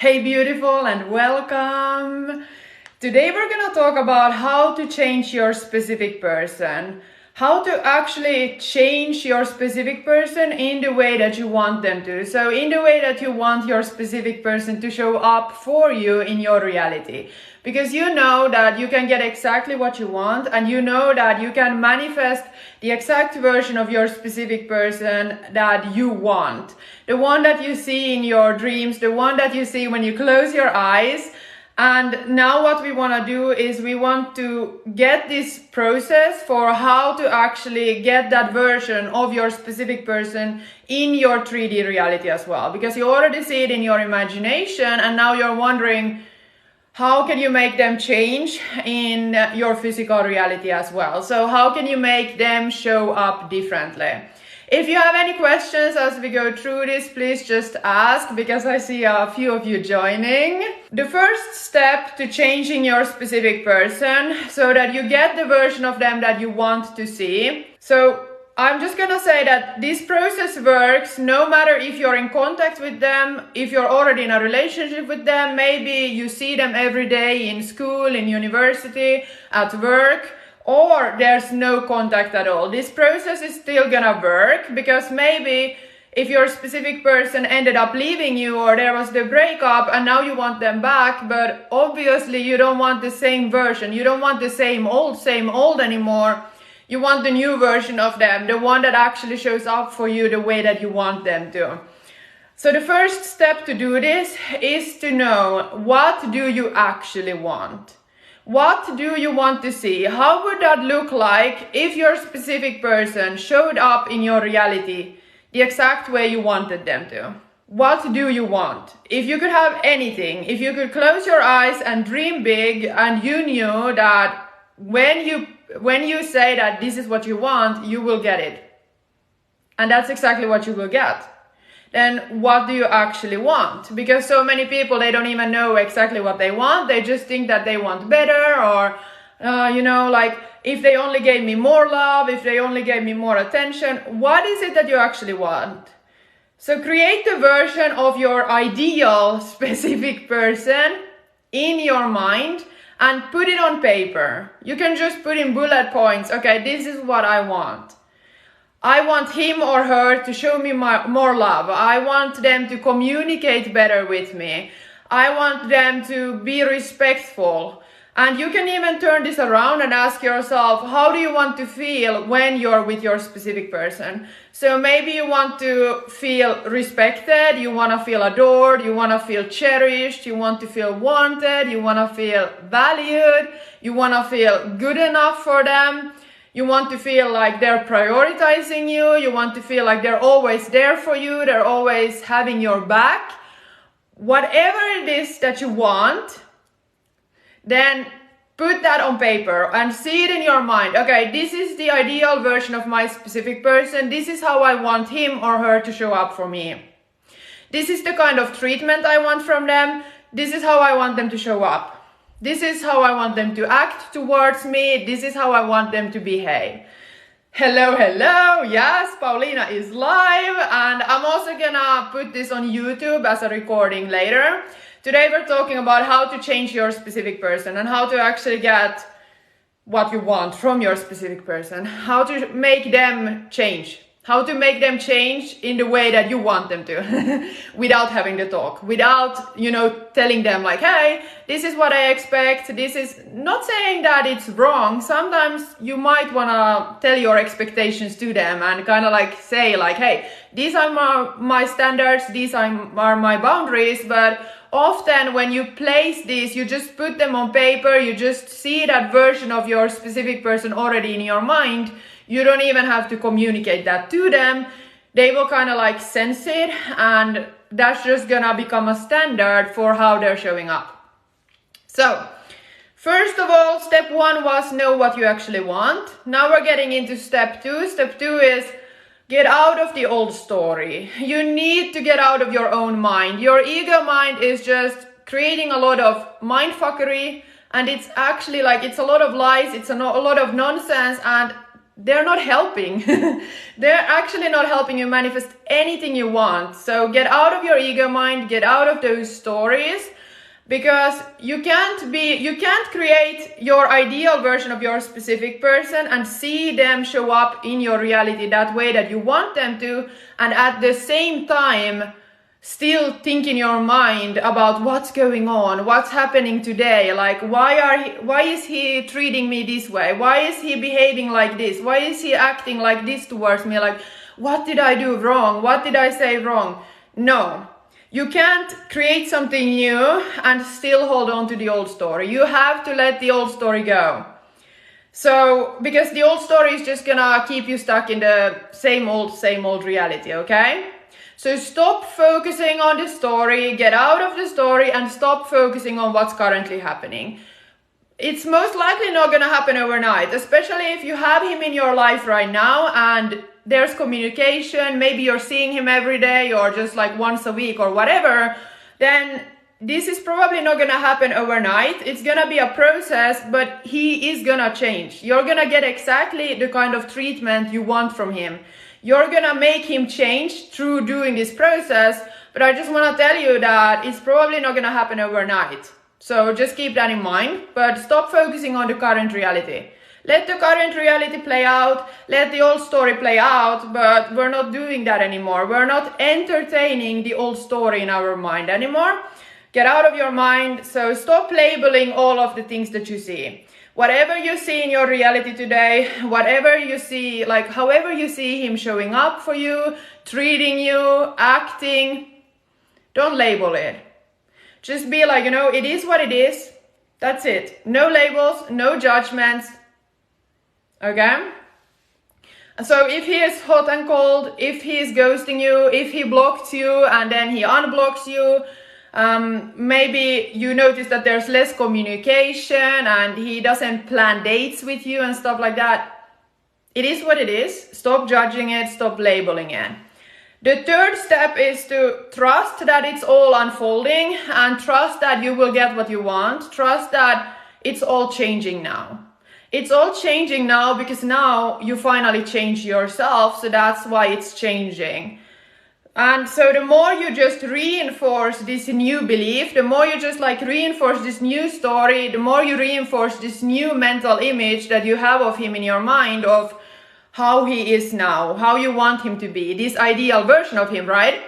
Hey beautiful, and welcome! Today we're gonna talk about how to change your specific person. How to actually change your specific person in the way that you want them to. So in the way that you want your specific person to show up for you in your reality. Because you know that you can get exactly what you want, and you know that you can manifest the exact version of your specific person that you want. The one that you see in your dreams, the one that you see when you close your eyes. And now what we want to do is we want to get this process for how to actually get that version of your specific person in your 3D reality as well. Because you already see it in your imagination, and now you're wondering, how can you make them change in your physical reality as well? So how can you make them show up differently? If you have any questions as we go through this, please just ask, because I see a few of you joining. The first step to changing your specific person so that you get the version of them that you want to see. So I'm just gonna say that this process works no matter if you're in contact with them, if you're already in a relationship with them, maybe you see them every day in school, in university, at work, or there's no contact at all. This process is still gonna work, because maybe if your specific person ended up leaving you, or there was the breakup and now you want them back, but obviously you don't want the same version. You don't want the same old anymore. You want the new version of them, the one that actually shows up for you the way that you want them to. So the first step to do this is to know, what do you actually want? What do you want to see? How would that look like if your specific person showed up in your reality the exact way you wanted them to? What do you want? If you could have anything, if you could close your eyes and dream big, and you knew that when you say that this is what you want, you will get it. And that's exactly what you will get. Then what do you actually want? Because so many people, they don't even know exactly what they want. They just think that they want better, or, like, if they only gave me more love, if they only gave me more attention. What is it that you actually want? So create the version of your ideal specific person in your mind and put it on paper. You can just put in bullet points. Okay, this is what I want. I want him or her to show me more love. I want them to communicate better with me. I want them to be respectful. And you can even turn this around and ask yourself, how do you want to feel when you're with your specific person? So maybe you want to feel respected, you want to feel adored, you want to feel cherished, you want to feel wanted, you want to feel valued, you want to feel good enough for them. You want to feel like they're prioritizing you. You want to feel like they're always there for you. They're always having your back. Whatever it is that you want, then put that on paper and see it in your mind. Okay, this is the ideal version of my specific person. This is how I want him or her to show up for me. This is the kind of treatment I want from them. This is how I want them to show up. This is how I want them to act towards me. This is how I want them to behave. Hello. Yes, Paulina is live, and I'm also gonna put this on YouTube as a recording later. Today we're talking about how to change your specific person and how to actually get what you want from your specific person. How to make them change. How to make them change in the way that you want them to, without having the talk, without, telling them like, hey, this is what I expect. This is not saying that it's wrong. Sometimes you might want to tell your expectations to them and kind of like say like, hey, these are my standards, these are my boundaries. But often when you place these, you just put them on paper, you just see that version of your specific person already in your mind. You don't even have to communicate that to them. They will kind of like sense it, and that's just gonna become a standard for how they're showing up. So, first of all, step one was know what you actually want. Now we're getting into step two. Step two is get out of the old story. You need to get out of your own mind. Your ego mind is just creating a lot of mindfuckery, and it's actually like, it's a lot of lies, it's a lot of nonsense, and they're not helping. They're actually not helping you manifest anything you want. So get out of your ego mind, get out of those stories, because you can't create your ideal version of your specific person and see them show up in your reality that way that you want them to, and at the same time still think in your mind about what's going on, what's happening today, like why is he treating me this way, why is he behaving like this, why is he acting like this towards me, like what did I do wrong, what did I say wrong? No, you can't create something new and still hold on to the old story. You have to let the old story go. So, because the old story is just gonna keep you stuck in the same old reality, okay? So stop focusing on the story, get out of the story, and stop focusing on what's currently happening. It's most likely not gonna happen overnight, especially if you have him in your life right now and there's communication, maybe you're seeing him every day or just like once a week or whatever, then this is probably not gonna happen overnight. It's gonna be a process, but he is gonna change. You're gonna get exactly the kind of treatment you want from him. You're gonna make him change through doing this process, but I just wanna tell you that it's probably not gonna happen overnight. So just keep that in mind, but stop focusing on the current reality. Let the current reality play out, let the old story play out, but we're not doing that anymore. We're not entertaining the old story in our mind anymore. Get out of your mind, so stop labeling all of the things that you see. Whatever you see in your reality today, whatever you see, like however you see him showing up for you, treating you, acting, don't label it. Just be like, you know, it is what it is. That's it. No labels, no judgments. Okay? So if he is hot and cold, if he is ghosting you, if he blocked you and then he unblocks you, maybe you notice that there's less communication and he doesn't plan dates with you and stuff like that. It is what it is. Stop judging it, stop labeling it. The third step is to trust that it's all unfolding and trust that you will get what you want. Trust that it's all changing now. It's all changing now because now you finally change yourself, so that's why it's changing. And so the more you just reinforce this new belief, the more you just like reinforce this new story, the more you reinforce this new mental image that you have of him in your mind of how he is now, how you want him to be, this ideal version of him, right?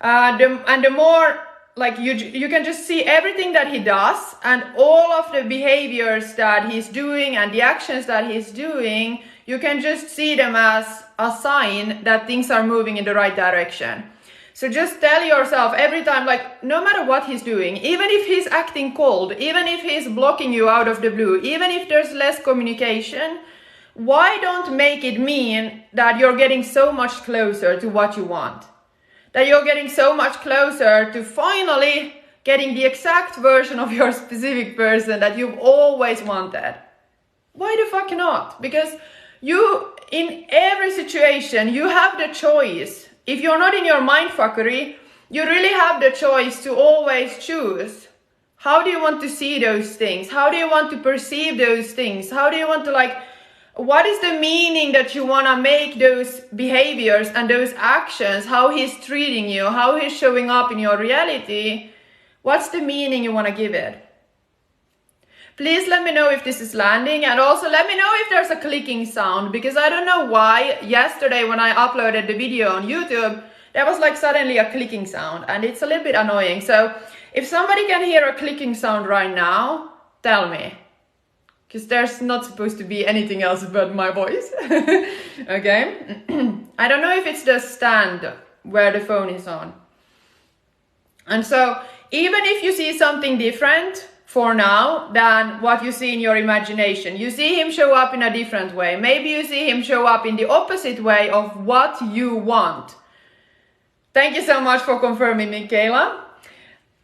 The more like you can just see everything that he does and all of the behaviors that he's doing and the actions that he's doing, you can just see them as a sign that things are moving in the right direction. So just tell yourself every time, like, no matter what he's doing, even if he's acting cold, even if he's blocking you out of the blue, even if there's less communication, why don't make it mean that you're getting so much closer to what you want? That you're getting so much closer to finally getting the exact version of your specific person that you've always wanted. Why the fuck not? Because you, in every situation, you have the choice. If you're not in your mindfuckery, you really have the choice to always choose. How do you want to see those things? How do you want to perceive those things? How do you want to what is the meaning that you want to make those behaviors and those actions, how he's treating you, how he's showing up in your reality? What's the meaning you want to give it? Please let me know if this is landing, and also let me know if there's a clicking sound, because I don't know why yesterday when I uploaded the video on YouTube, there was like suddenly a clicking sound and it's a little bit annoying. So if somebody can hear a clicking sound right now, tell me. Because there's not supposed to be anything else but my voice. Okay? I don't know if it's the stand where the phone is on. And so, even if you see something different for now than what you see in your imagination, you see him show up in a different way. Maybe you see him show up in the opposite way of what you want. Thank you so much for confirming, Michaela.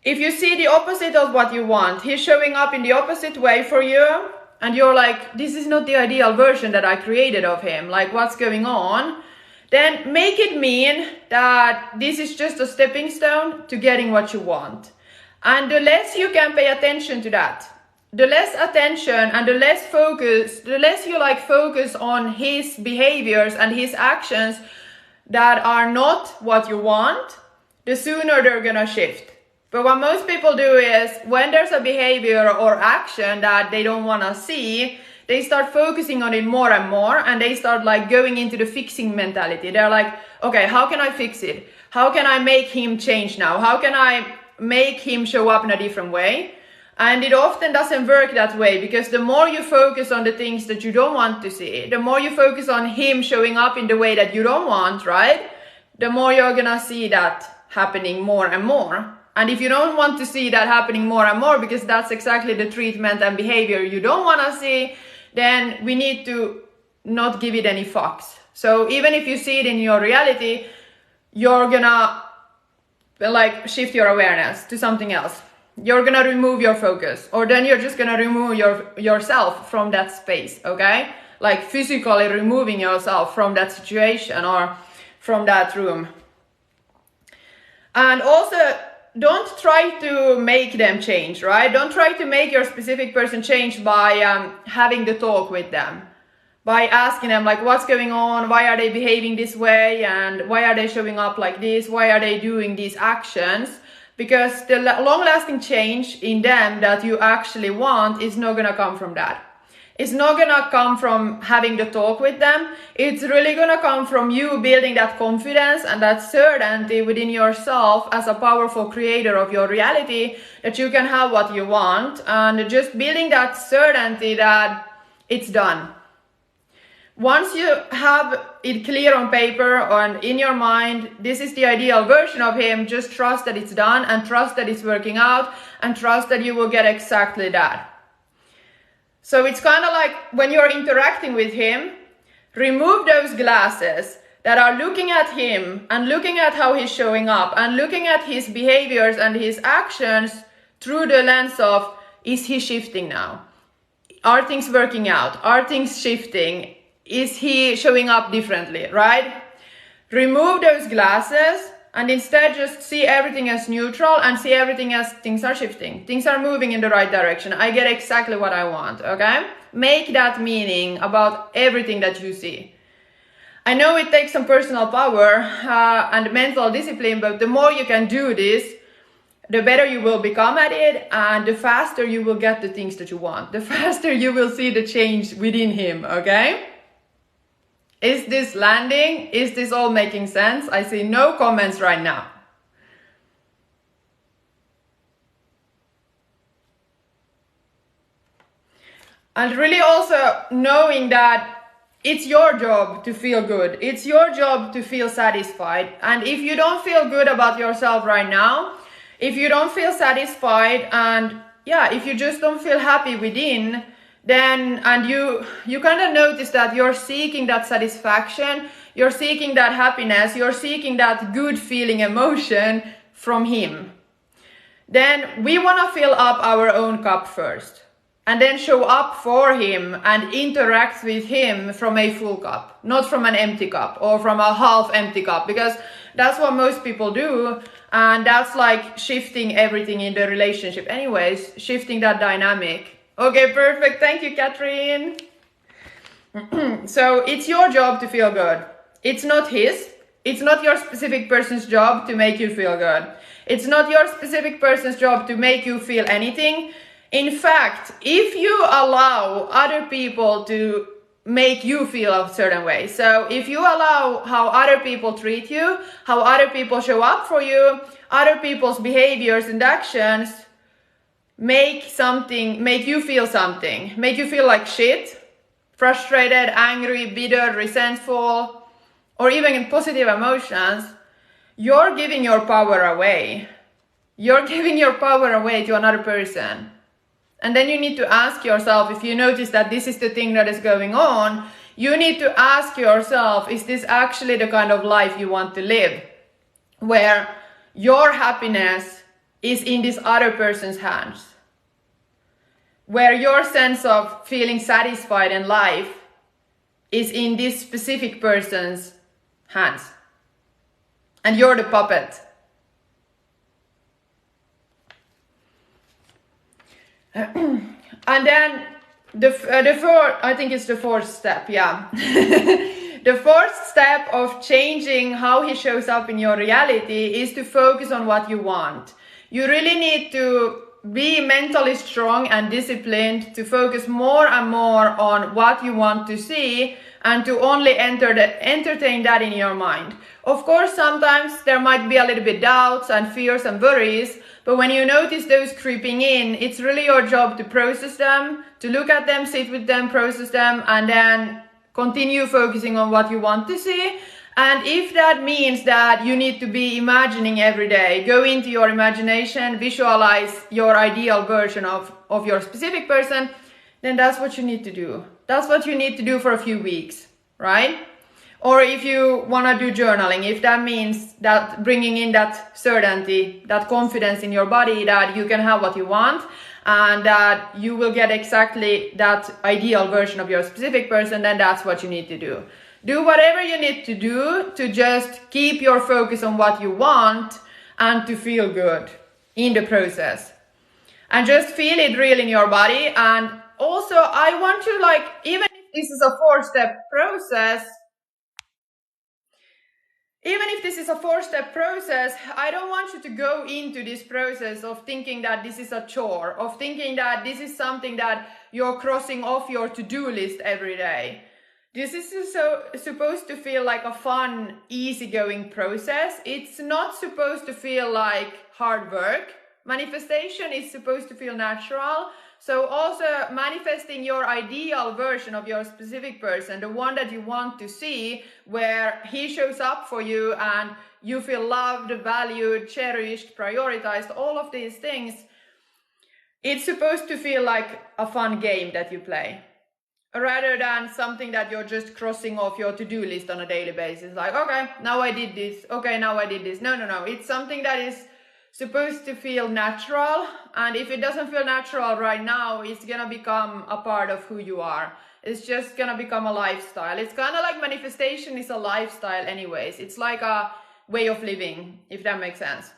If you see the opposite of what you want, he's showing up in the opposite way for you, and you're like, this is not the ideal version that I created of him, like what's going on? Then make it mean that this is just a stepping stone to getting what you want. And the less you can pay attention to that, the less attention and the less focus, the less you like focus on his behaviors and his actions that are not what you want, the sooner they're gonna shift. But what most people do is when there's a behavior or action that they don't wanna see, they start focusing on it more and more, and they start like going into the fixing mentality. They're like, okay, how can I fix it? How can I make him change now? How can I make him show up in a different way? And it often doesn't work that way, because the more you focus on the things that you don't want to see, the more you focus on him showing up in the way that you don't want, right? The more you're gonna see that happening more and more. And if you don't want to see that happening more and more, because that's exactly the treatment and behavior you don't want to see, then we need to not give it any fucks. So even if you see it in your reality, you're gonna like shift your awareness to something else. You're gonna remove your focus, or then you're just gonna remove yourself from that space, okay? Like physically removing yourself from that situation or from that room. And also, don't try to make them change, right? Don't try to make your specific person change by having the talk with them, by asking them like, what's going on? Why are they behaving this way? And why are they showing up like this? Why are they doing these actions? Because the long-lasting change in them that you actually want is not gonna come from that. It's not gonna come from having the talk with them. It's really gonna come from you building that confidence and that certainty within yourself as a powerful creator of your reality, that you can have what you want, and just building that certainty that it's done. Once you have it clear on paper and in your mind, this is the ideal version of him, just trust that it's done, and trust that it's working out, and trust that you will get exactly that. So it's kind of like when you're interacting with him, remove those glasses that are looking at him and looking at how he's showing up and looking at his behaviors and his actions through the lens of, is he shifting now? Are things working out? Are things shifting? Is he showing up differently, right? Remove those glasses and instead just see everything as neutral and see everything as things are shifting. Things are moving in the right direction. I get exactly what I want, okay? Make that meaning about everything that you see. I know it takes some personal power and mental discipline, but the more you can do this, the better you will become at it, and the faster you will get the things that you want. The faster you will see the change within him, okay? Is this landing? Is this all making sense? I see no comments right now. And really also knowing that it's your job to feel good. It's your job to feel satisfied. And if you don't feel good about yourself right now, if you don't feel satisfied, and yeah, if you just don't feel happy within, then, and you kind of notice that you're seeking that satisfaction, you're seeking that happiness, you're seeking that good feeling emotion from him, then we want to fill up our own cup first, and then show up for him and interact with him from a full cup, not from an empty cup or from a half empty cup, because that's what most people do, and that's like shifting everything in the relationship anyways, shifting that dynamic. Okay, perfect. Thank you, Catherine. So it's your job to feel good. It's not his. It's not your specific person's job to make you feel good. It's not your specific person's job to make you feel anything. In fact, if you allow other people to make you feel a certain way, so if you allow how other people treat you, how other people show up for you, other people's behaviors and actions, make you feel something, make you feel like shit, frustrated, angry, bitter, resentful, or even in positive emotions, you're giving your power away. You're giving your power away to another person. And then you need to ask yourself, if you notice that this is the thing that is going on, you need to ask yourself, is this actually the kind of life you want to live? Where your happiness is in this other person's hands, where your sense of feeling satisfied in life is in this specific person's hands, and you're the puppet. And then I think it's the fourth step, yeah. The fourth step of changing how he shows up in your reality is to focus on what you want. You really need to be mentally strong and disciplined to focus more and more on what you want to see and to only entertain that in your mind. Of course, sometimes there might be a little bit doubts and fears and worries, but when you notice those creeping in, it's really your job to process them, to look at them, sit with them, process them, and then continue focusing on what you want to see. And if that means that you need to be imagining every day, go into your imagination, visualize your ideal version of your specific person, then that's what you need to do. That's what you need to do for a few weeks, right? Or if you want to do journaling, if that means that bringing in that certainty, that confidence in your body that you can have what you want and that you will get exactly that ideal version of your specific person, then that's what you need to do. Do whatever you need to do to just keep your focus on what you want and to feel good in the process. And just feel it real in your body. And also, I want you, like, even if this is a 4-step process, I don't want you to go into this process of thinking that this is a chore, of thinking that this is something that you're crossing off your to-do list every day. This is supposed to feel like a fun, easygoing process. It's not supposed to feel like hard work. Manifestation is supposed to feel natural. So also manifesting your ideal version of your specific person, the one that you want to see, where he shows up for you and you feel loved, valued, cherished, prioritized, all of these things. It's supposed to feel like a fun game that you play, rather than something that you're just crossing off your to-do list on a daily basis. Like, okay, now I did this. Okay, now I did this. No. It's something that is supposed to feel natural. And if it doesn't feel natural right now, it's gonna become a part of who you are. It's just gonna become a lifestyle. It's kind of like manifestation is a lifestyle anyways. It's like a way of living, if that makes sense.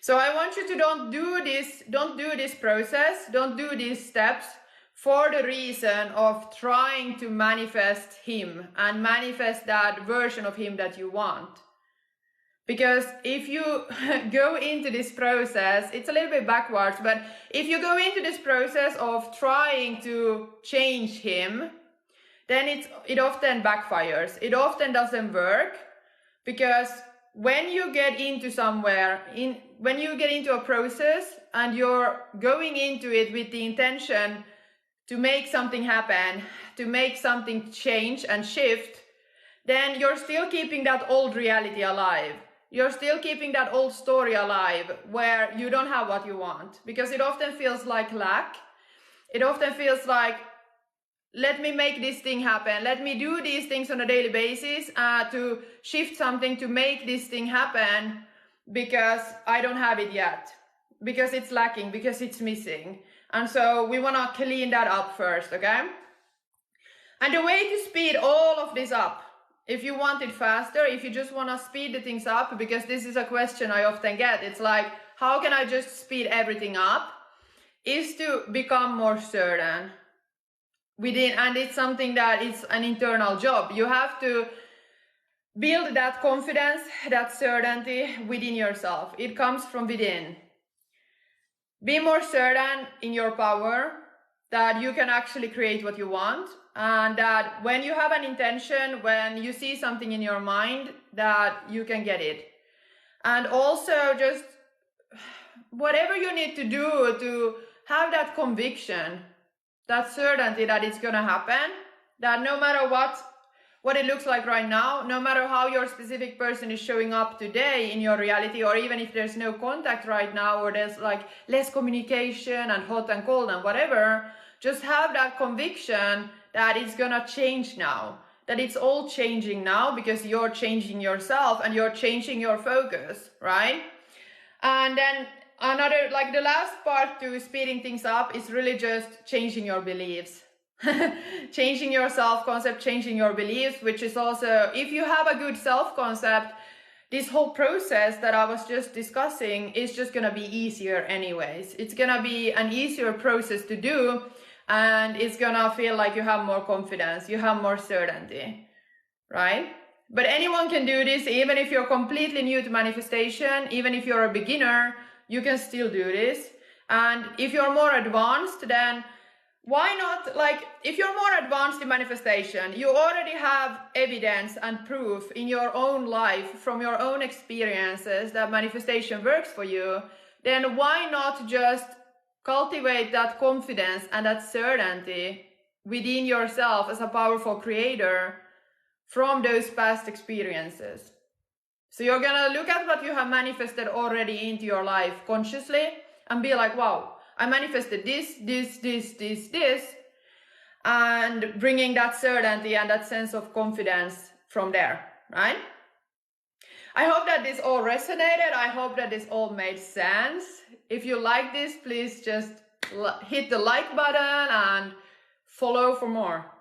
So I want you to don't do this process, don't do these steps for the reason of trying to manifest him and manifest that version of him that you want. Because if you go into this process, it's a little bit backwards, but if you go into this process of trying to change him, then it often backfires. It often doesn't work, because when you get into when you get into a process and you're going into it with the intention to make something happen, to make something change and shift, then you're still keeping that old reality alive. You're still keeping that old story alive where you don't have what you want, because it often feels like lack. It often feels like, let me make this thing happen. Let me do these things on a daily basis to shift something, to make this thing happen, because I don't have it yet, because it's lacking, because it's missing. And so we want to clean that up first, okay? And the way to speed all of this up, if you want it faster, if you just want to speed the things up, because this is a question I often get, it's like, how can I just speed everything up? Is to become more certain within, and it's something that is an internal job. You have to build that confidence, that certainty within yourself. It comes from within. Be more certain in your power, that you can actually create what you want, and that when you have an intention, when you see something in your mind, that you can get it. And also just whatever you need to do to have that conviction, that certainty that it's gonna happen, that no matter what it looks like right now, no matter how your specific person is showing up today in your reality, or even if there's no contact right now, or there's like less communication and hot and cold and whatever, just have that conviction that it's gonna change now, that it's all changing now, because you're changing yourself and you're changing your focus, right? And then another, like the last part to speeding things up is really just changing your beliefs. Changing your self-concept, changing your beliefs, which is also, if you have a good self-concept, this whole process that I was just discussing is just gonna be easier anyways. It's gonna be an easier process to do, and it's gonna feel like you have more confidence, you have more certainty, right? But anyone can do this, even if you're completely new to manifestation, even if you're a beginner, you can still do this. And if you're more advanced, then why not, like, if you're more advanced in manifestation, you already have evidence and proof in your own life from your own experiences that manifestation works for you, then why not just cultivate that confidence and that certainty within yourself as a powerful creator from those past experiences? So you're gonna look at what you have manifested already into your life consciously and be like, wow, I manifested this, and bringing that certainty and that sense of confidence from there, right? I hope that this all resonated. I hope that this all made sense. If you like this, please just hit the like button and follow for more.